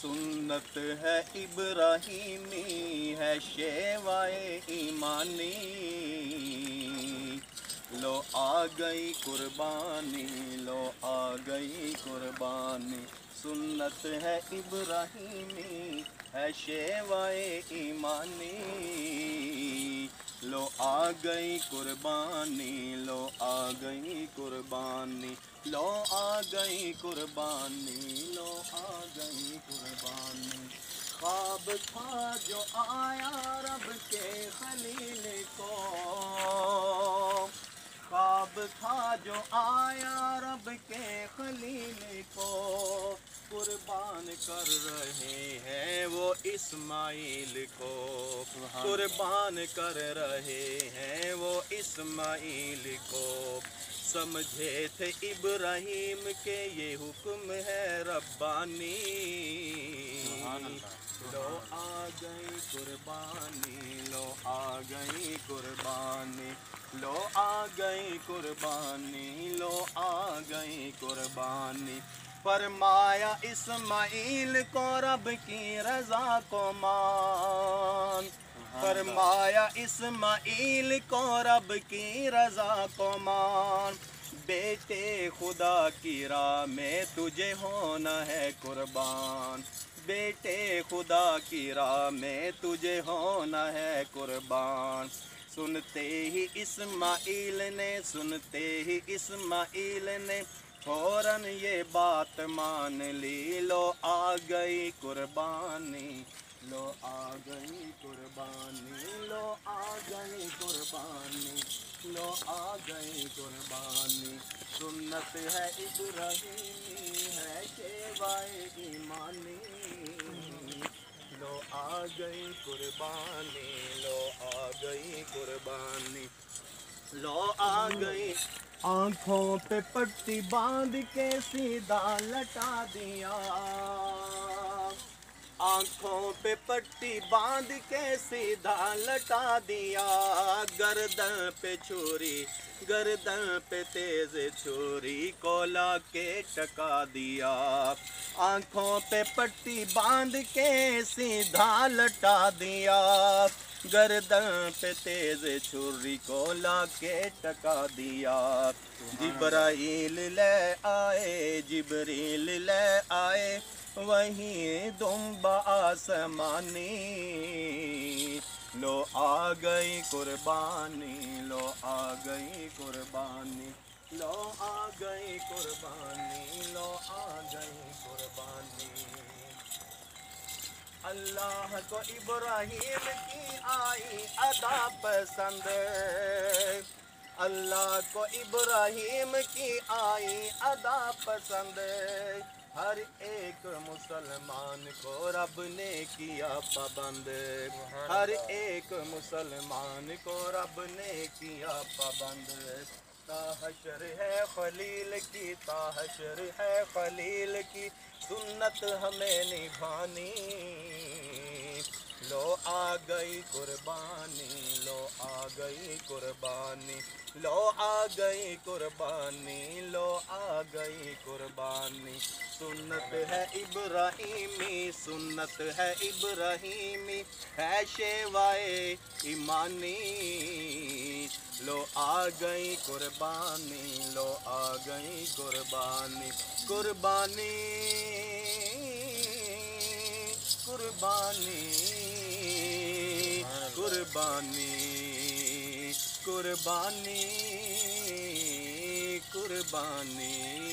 سنت ہے ابراہیمی ہے شیوائے ایمانی، لو آ گئی قربانی، لو آ گئی قربانی، سنت ہے ابراہیمی ہے شیوائے ایمانی، لو آ گئی قربانی، لو آ گئی قربانی، لو آ گئی قربانی، لو آ گئی قربانی۔ خواب تھا جو آیا رب کے خلیل کو، خواب تھا جو آیا رب کے خلیل کو، قربان کر رہے ہیں وہ اسماعیل کو، قربان کر رہے ہیں وہ اسماعیل کو، سمجھے تھے ابراہیم کے یہ حکم ہے ربانی، لو آ گئی قربانی، لو آ گئی قربانی، لو آ گئی قربانی، لو آ گئی قربانی۔ فرمایا اسماعیل کو رب کی رضا کو مان، فرمایا اسماعیل کو رب کی رضا کو مان، بیٹے خدا کی راہ میں تجھے ہونا ہے قربان، بیٹے خدا کی راہ میں تجھے ہونا ہے قربان۔ سنتے ہی اسماعیل نے، سنتے ہی اسماعیل نے فوراً یہ بات مان لی، لو آ گئی قربانی، لو آ گئی قربانی، لو آ گئی قربانی، لو آ گئی قربانی۔ سنت ہے ابراہیمی ہے شیوائے ایمانی، لو آ گئی قربانی، لو آ گئی قربانی، لو آ گئی۔ آنکھوں پہ پٹی باندھ کے سیدھا لٹا دیا، آنکھوں پہ پٹی باندھ کے سیدھا لٹا دیا، گردن پہ چھری، گردن پہ تیز چھری کو لا کے ٹکا دیا، آنکھوں پہ پٹی باندھ کے سیدھا لٹا دیا، گردن پہ تیز چھری کو لا کے ٹکا دیا، جبرائیل لے آئے، جبریل لے آئے وہیں دم بآسمانی، لو آ گئی قربانی، لو آ گئی قربانی، لو آ گئی قربانی، لو آ گئی قربانی۔ اللہ کو ابراہیم کی آئی ادا پسند، اللہ کو ابراہیم کی آئی ادا پسند، ہر ایک مسلمان کو رب نے کیا پابند، ہر ایک مسلمان کو رب نے کیا پابند، تا حشر ہے خلیل کی، تا حشر ہے خلیل کی سنت ہمیں نبھانی، لو آ گئی قربانی، لو آ گئی قربانی، لو آ گئی قربانی، لو آ گئی قربانی۔ سنت ہے ابراہیمی، سنت ہے ابراہیمی ہے شیوائے ایمانی، لو آ گئی قربانی، لو آ گئی قربانی، قربانی، قربانی، قربانی، قربانی، قربانی۔